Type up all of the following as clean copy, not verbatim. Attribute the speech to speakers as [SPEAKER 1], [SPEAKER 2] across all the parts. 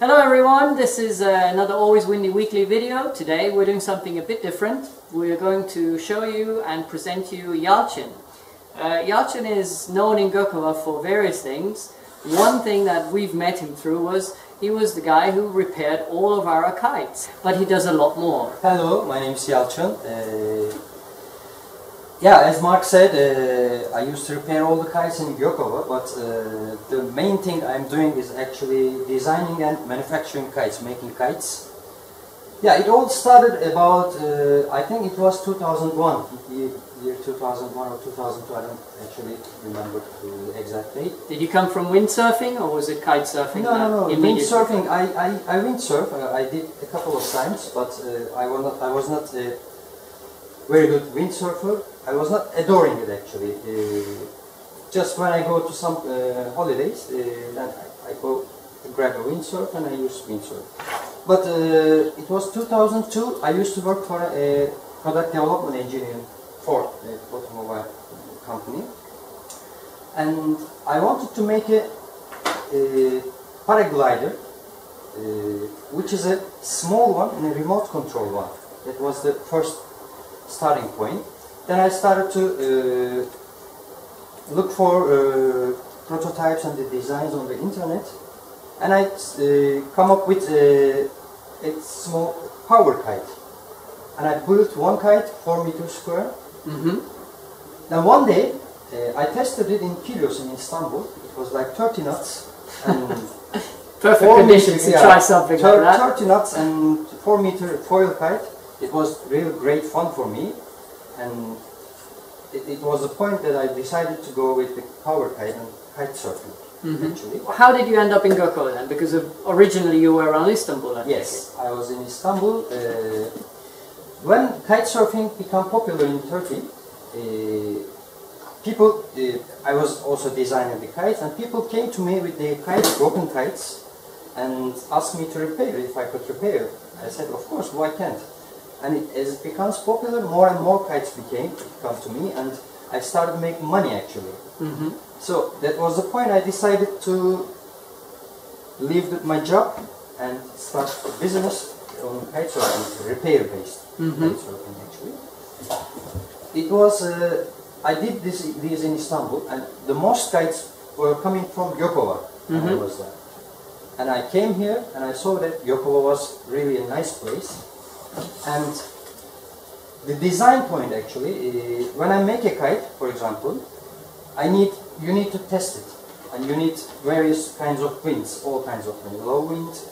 [SPEAKER 1] Hello everyone, this is another Alwayswindy weekly video. Today we're doing something a bit different. We're going to show you and present you Yalcin. Yalcin is known in Gokova for various things. One thing that we've met him through was he was the guy who repaired all of our kites, but he does a lot more.
[SPEAKER 2] Hello, my name is Yalcin. Yeah, as Mark said, I used to repair all the kites in Gokova, but the main thing I'm doing is actually designing and manufacturing kites, making kites. Yeah, it all started about, I think it was 2001, year 2001 or 2002, I don't actually remember the exact date.
[SPEAKER 1] Did you come from windsurfing or was it kite surfing?
[SPEAKER 2] No, windsurfing, I windsurf, I did a couple of times, but I was not a very good windsurfer. I was not adoring it actually. Just when I go to some holidays, then I go grab a windsurf and I use windsurf. But it was 2002. I used to work for a product development engineer for an automobile company, and I wanted to make a paraglider, which is a small one and a remote control one. That was the first starting point. Then I started to look for prototypes and the designs on the internet, and I come up with a small power kite. And I built one kite, 4 meters square. Then one day I tested it in Kilos in Istanbul. It was like 30 knots. And
[SPEAKER 1] perfect conditions to try something like that.
[SPEAKER 2] 30 knots and 4 meter foil kite. It was really great fun for me. And it was the point that I decided to go with the power kite and kite surfing, actually.
[SPEAKER 1] How did you end up in Gokova then? Because originally you were around Istanbul, I
[SPEAKER 2] Yes, I was in Istanbul. When kite surfing became popular in Turkey, people, I was also designing the kites, and people came to me with their kites, broken kites, and asked me to repair if I could repair. I said, of course, why can't? And as it becomes popular, more and more kites come to me, and I started making money actually. So that was the point I decided to leave my job and start a business on kite surfing, repair-based kite surfing actually. It was, I did these in Istanbul, and the most kites were coming from Gokova when I was there. And I came here and I saw that Gokova was really a nice place. And the design point actually, when I make a kite, for example, you need to test it, and you need various kinds of winds, all kinds of winds, low winds,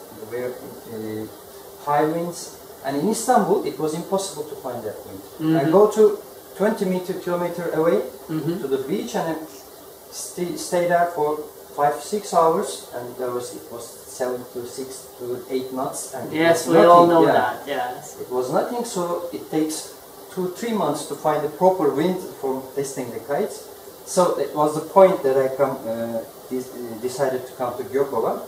[SPEAKER 2] high winds, and in Istanbul it was impossible to find that wind. I go to 20 kilometers away to the beach, and I stay there for 5-6 hours, and it was 7 to 6 to 8 knots. And
[SPEAKER 1] yes, we all know that. Yes,
[SPEAKER 2] it was nothing. So it takes 2-3 months to find the proper wind for testing the kites. So it was the point that I decided to come to Gokova.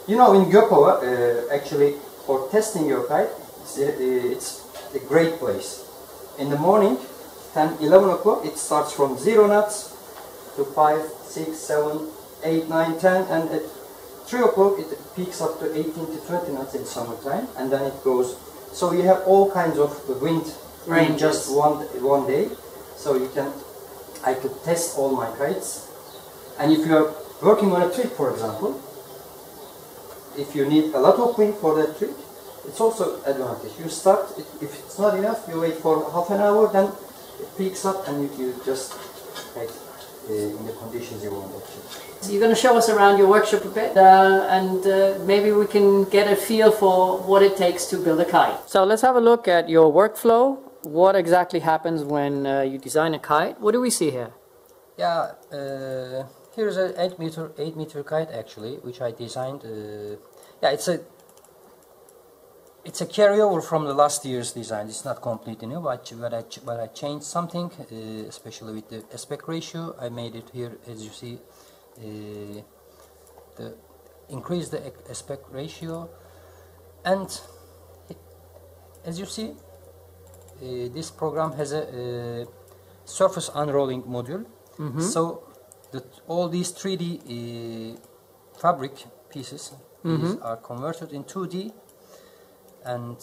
[SPEAKER 2] You know, in Gokova, actually, for testing your kite, it's a great place. In the morning, 10-11 o'clock, it starts from 0 knots to 5, 6, 7, 8, 9, 10, and at 3 o'clock it peaks up to 18 to 20 knots in summertime, and then it goes. So you have all kinds of wind in just one day. So I could test all my kites. And if you are working on a trick, for example, if you need a lot of wind for that trick, it's also advantage. You start, if it's not enough, you wait for half an hour, then it peaks up, and you just kite in the conditions you want actually.
[SPEAKER 1] So you're going to show us around your workshop a bit, and maybe we can get a feel for what it takes to build a kite. So let's have a look at your workflow. What exactly happens when you design a kite? What do we see here?
[SPEAKER 2] Yeah, here's an 8 meter kite actually, which I designed. Yeah, it's a carryover from the last year's design. It's not completely new, but I changed something, especially with the aspect ratio. I made it here, as you see, increase the aspect ratio, and as you see, this program has a surface unrolling module. So all these 3D fabric pieces These are converted in 2D, and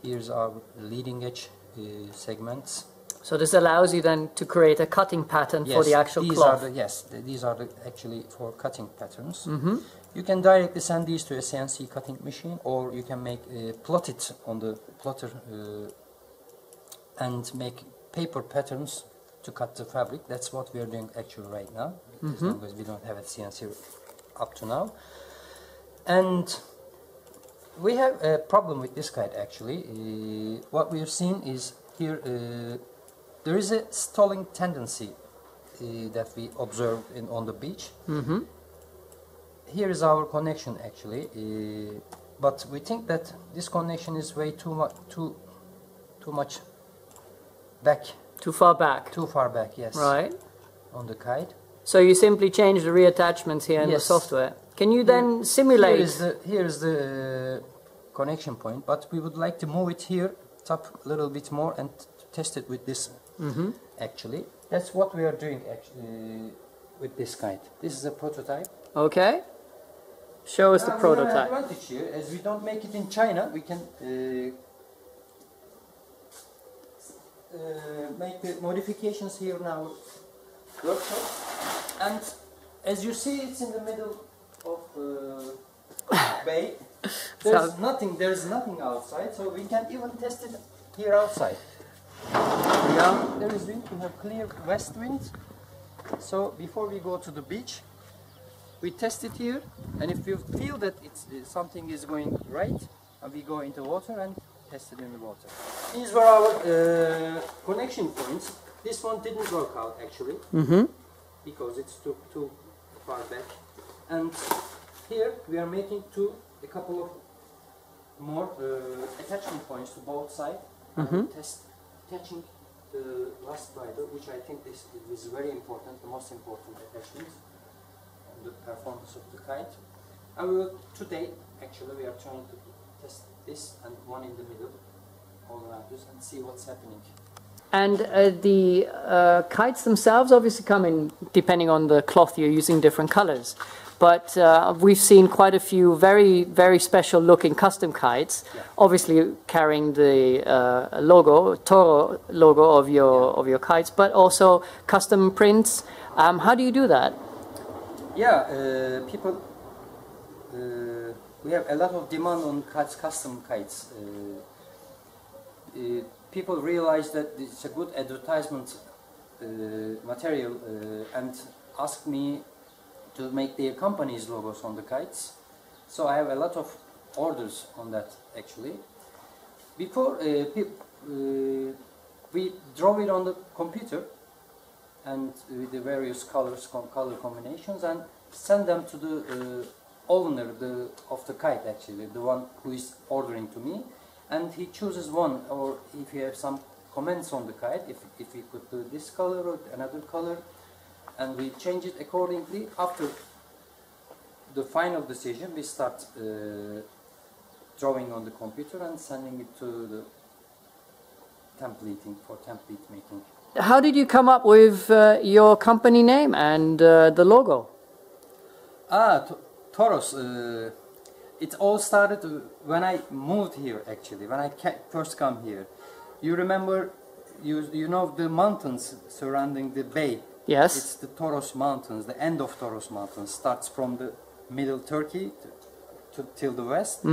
[SPEAKER 2] here's our leading edge segments.
[SPEAKER 1] So this allows you then to create a cutting pattern for the actual cloth.
[SPEAKER 2] These are actually for cutting patterns. You can directly send these to a CNC cutting machine, or you can make plot it on the plotter and make paper patterns to cut the fabric. That's what we are doing actually right now, because we don't have a CNC up to now. And we have a problem with this kite actually. What we have seen is here there is a stalling tendency that we observed on the beach. Here is our connection actually, but we think that this connection is way too much back.
[SPEAKER 1] Too far back.
[SPEAKER 2] Too far back, yes.
[SPEAKER 1] Right.
[SPEAKER 2] On the kite.
[SPEAKER 1] So you simply change the reattachments here in the software. Can you then simulate?
[SPEAKER 2] Here is the connection point, but we would like to move it here up a little bit more and test it with this. Actually, that's what we are doing actually with this kite. This is a prototype.
[SPEAKER 1] Okay. Show us the prototype.
[SPEAKER 2] We have an advantage here, as we don't make it in China, we can make the modifications here in our workshop. And as you see, it's in the middle of bay. There's nothing outside, so we can even test it here outside. There is wind, we have clear west wind. So before we go to the beach, we test it here, and if you feel that something is going right, we go into water and test it in the water. These were our connection points. This one didn't work out actually, because it's too far back. And here we are making a couple of more attachment points to both sides. Test attaching the last rider, which I think this is very important, the most important attachment on the performance of the kite. And today, actually, we are trying to test this and one in the middle, all around us, and see what's happening.
[SPEAKER 1] And the kites themselves obviously come in, depending on the cloth you're using, different colors. But we've seen quite a few very, very special looking custom kites, obviously carrying the Toro logo of your kites, but also custom prints. How do you do that?
[SPEAKER 2] Yeah, people, we have a lot of demand on custom kites. People realize that it's a good advertisement material and ask me to make their company's logos on the kites. So I have a lot of orders on that actually. Before we draw it on the computer and with the various color combinations, and send them to the owner of the kite actually, the one who is ordering to me, and he chooses one, or if he has some comments on the kite, if he could do this color or another color, and we change it accordingly. After the final decision, we start drawing on the computer and sending it to the template making.
[SPEAKER 1] How did you come up with your company name and the logo?
[SPEAKER 2] Toros. It all started when I moved here actually, when I first come here. You remember, you know the mountains surrounding the bay?
[SPEAKER 1] Yes.
[SPEAKER 2] It's the Toros Mountains, the end of Toros Mountains. Starts from the middle Turkey till the west.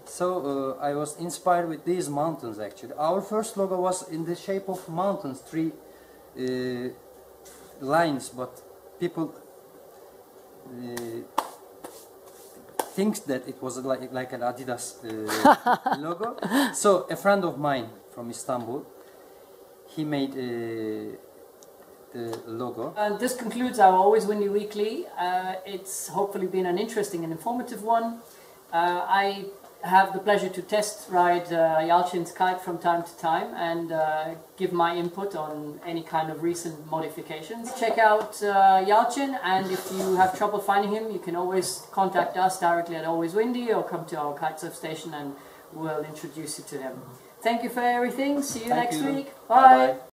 [SPEAKER 2] So I was inspired with these mountains actually. Our first logo was in the shape of mountains, 3 lines, but people thinks that it was like an Adidas logo. So a friend of mine from Istanbul, he made the logo.
[SPEAKER 1] And this concludes our Alwayswindy Weekly. It's hopefully been an interesting and informative one. I have the pleasure to test ride Yalcin's kite from time to time and give my input on any kind of recent modifications. Check out Yalcin, and if you have trouble finding him, you can always contact us directly at Alwayswindy or come to our kite surf station and we'll introduce you to him. Thank you for everything. See you next week. Bye. Bye.